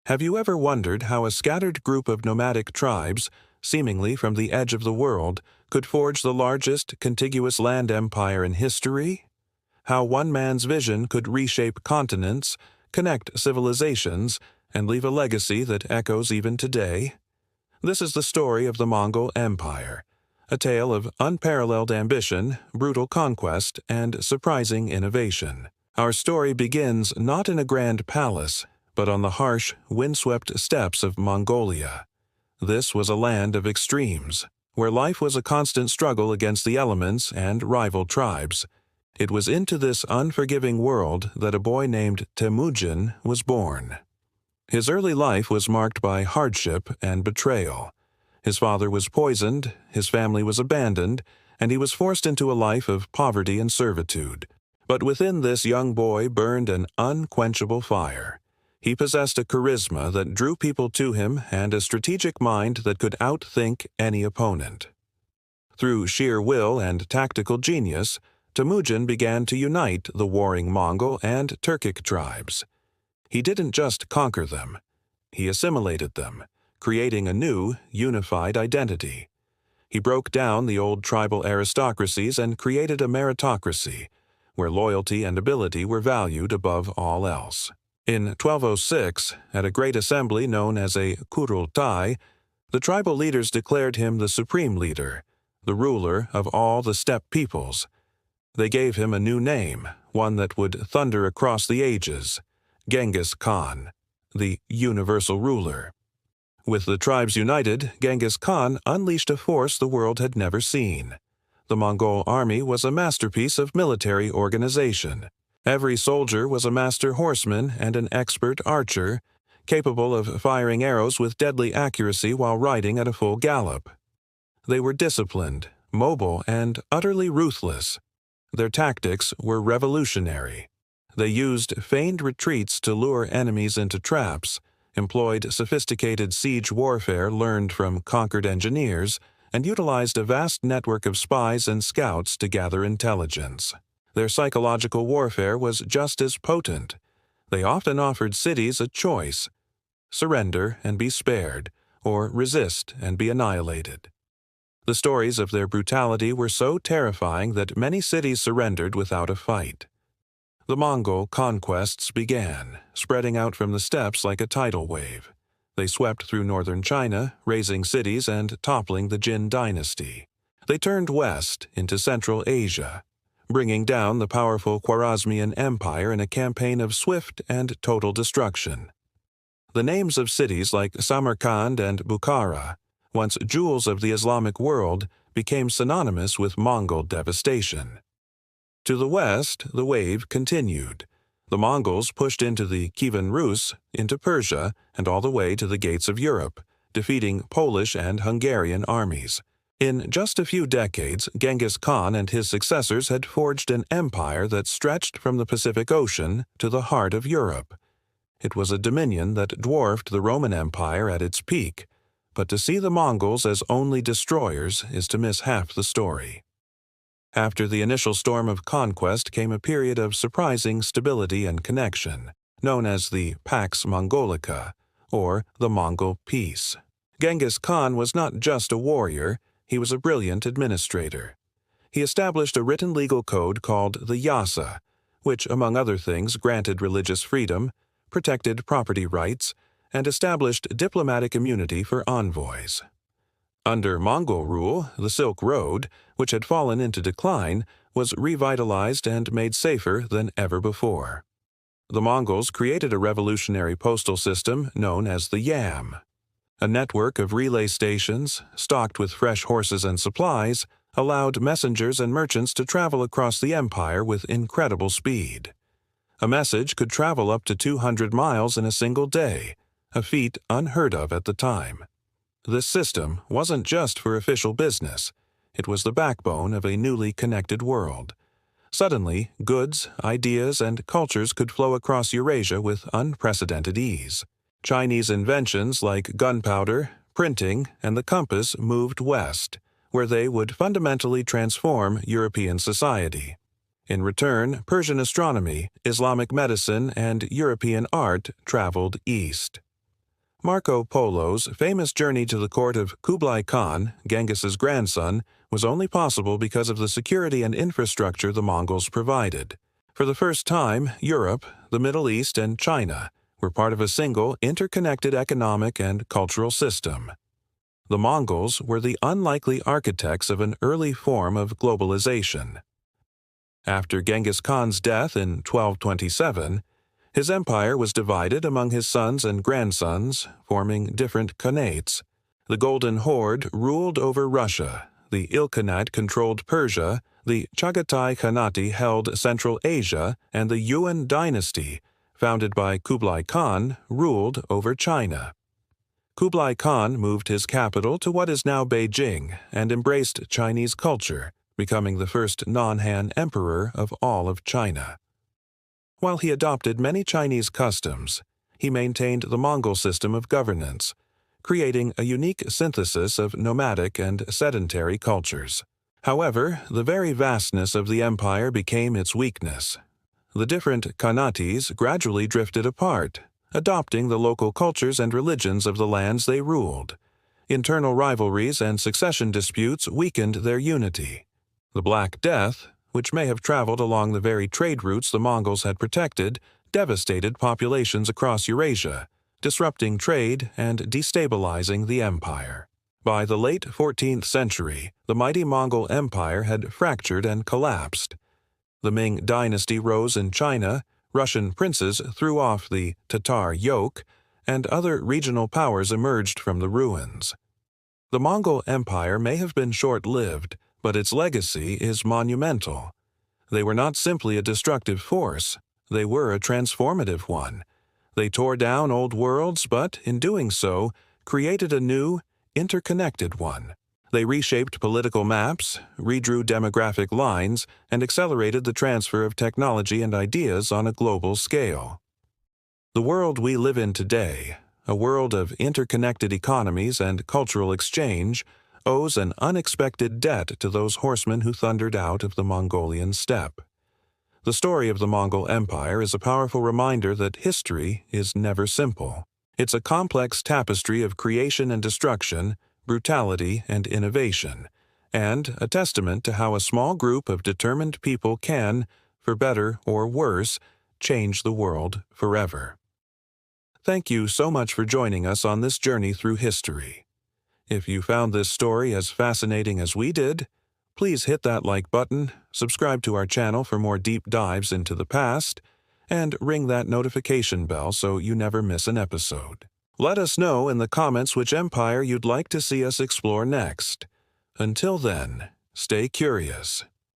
Have you ever wondered how a scattered group of nomadic tribes, seemingly from the edge of the world, could forge the largest contiguous land empire in history? How one man's vision could reshape continents, connect civilizations, and leave a legacy that echoes even today? This is the story of the Mongol Empire, a tale of unparalleled ambition, brutal conquest, and surprising innovation. Our story begins not in a grand palace, but on the harsh, windswept steppes of Mongolia. This was a land of extremes, where life was a constant struggle against the elements and rival tribes. It was into this unforgiving world that a boy named Temujin was born. His early life was marked by hardship and betrayal. His father was poisoned, his family was abandoned, and he was forced into a life of poverty and servitude. But within this young boy burned an unquenchable fire. He possessed a charisma that drew people to him and a strategic mind that could outthink any opponent. Through sheer will and tactical genius, Temujin began to unite the warring Mongol and Turkic tribes. He didn't just conquer them, he assimilated them, creating a new, unified identity. He broke down the old tribal aristocracies and created a meritocracy, where loyalty and ability were valued above all else. In 1206, at a great assembly known as a Kurultai, the tribal leaders declared him the supreme leader, the ruler of all the steppe peoples. They gave him a new name, one that would thunder across the ages: Genghis Khan, the universal ruler. With the tribes united, Genghis Khan unleashed a force the world had never seen. The Mongol army was a masterpiece of military organization. Every soldier was a master horseman and an expert archer, capable of firing arrows with deadly accuracy while riding at a full gallop. They were disciplined, mobile, and utterly ruthless. Their tactics were revolutionary. They used feigned retreats to lure enemies into traps, employed sophisticated siege warfare learned from conquered engineers, and utilized a vast network of spies and scouts to gather intelligence. Their psychological warfare was just as potent. They often offered cities a choice: surrender and be spared, or resist and be annihilated. The stories of their brutality were so terrifying that many cities surrendered without a fight. The Mongol conquests began, spreading out from the steppes like a tidal wave. They swept through northern China, razing cities and toppling the Jin dynasty. They turned west into Central Asia, bringing down the powerful Khwarezmian Empire in a campaign of swift and total destruction. The names of cities like Samarkand and Bukhara, once jewels of the Islamic world, became synonymous with Mongol devastation. To the west, the wave continued. The Mongols pushed into the Kievan Rus, into Persia, and all the way to the gates of Europe, defeating Polish and Hungarian armies. In just a few decades, Genghis Khan and his successors had forged an empire that stretched from the Pacific Ocean to the heart of Europe. It was a dominion that dwarfed the Roman Empire at its peak, but to see the Mongols as only destroyers is to miss half the story. After the initial storm of conquest came a period of surprising stability and connection, known as the Pax Mongolica, or the Mongol Peace. Genghis Khan was not just a warrior, he was a brilliant administrator. He established a written legal code called the Yasa, which, among other things, granted religious freedom, protected property rights, and established diplomatic immunity for envoys. Under Mongol rule, the Silk Road, which had fallen into decline, was revitalized and made safer than ever before. The Mongols created a revolutionary postal system known as the Yam. A network of relay stations, stocked with fresh horses and supplies, allowed messengers and merchants to travel across the empire with incredible speed. A message could travel up to 200 miles in a single day, a feat unheard of at the time. This system wasn't just for official business. It was the backbone of a newly connected world. Suddenly, goods, ideas, and cultures could flow across Eurasia with unprecedented ease. Chinese inventions like gunpowder, printing, and the compass moved west, where they would fundamentally transform European society. In return, Persian astronomy, Islamic medicine, and European art traveled east. Marco Polo's famous journey to the court of Kublai Khan, Genghis's grandson, was only possible because of the security and infrastructure the Mongols provided. For the first time, Europe, the Middle East, and China were part of a single, interconnected economic and cultural system. The Mongols were the unlikely architects of an early form of globalization. After Genghis Khan's death in 1227, his empire was divided among his sons and grandsons, forming different khanates. The Golden Horde ruled over Russia, the Ilkhanate controlled Persia, the Chagatai Khanate held Central Asia, and the Yuan dynasty, founded by Kublai Khan, ruled over China. Kublai Khan moved his capital to what is now Beijing and embraced Chinese culture, becoming the first non-Han emperor of all of China. While he adopted many Chinese customs, he maintained the Mongol system of governance, creating a unique synthesis of nomadic and sedentary cultures. However, the very vastness of the empire became its weakness. The different khanates gradually drifted apart, adopting the local cultures and religions of the lands they ruled. Internal rivalries and succession disputes weakened their unity. The Black Death, which may have traveled along the very trade routes the Mongols had protected, devastated populations across Eurasia, disrupting trade and destabilizing the empire. By the late 14th century, the mighty Mongol Empire had fractured and collapsed. The Ming dynasty rose in China, Russian princes threw off the Tatar yoke, and other regional powers emerged from the ruins. The Mongol Empire may have been short-lived, but its legacy is monumental. They were not simply a destructive force, they were a transformative one. They tore down old worlds, but in doing so, created a new, interconnected one. They reshaped political maps, redrew demographic lines, and accelerated the transfer of technology and ideas on a global scale. The world we live in today, a world of interconnected economies and cultural exchange, owes an unexpected debt to those horsemen who thundered out of the Mongolian steppe. The story of the Mongol Empire is a powerful reminder that history is never simple. It's a complex tapestry of creation and destruction, brutality and innovation, and a testament to how a small group of determined people can, for better or worse, change the world forever. Thank you so much for joining us on this journey through history. If you found this story as fascinating as we did, please hit that like button, subscribe to our channel for more deep dives into the past, and ring that notification bell so you never miss an episode. Let us know in the comments which empire you'd like to see us explore next. Until then, stay curious.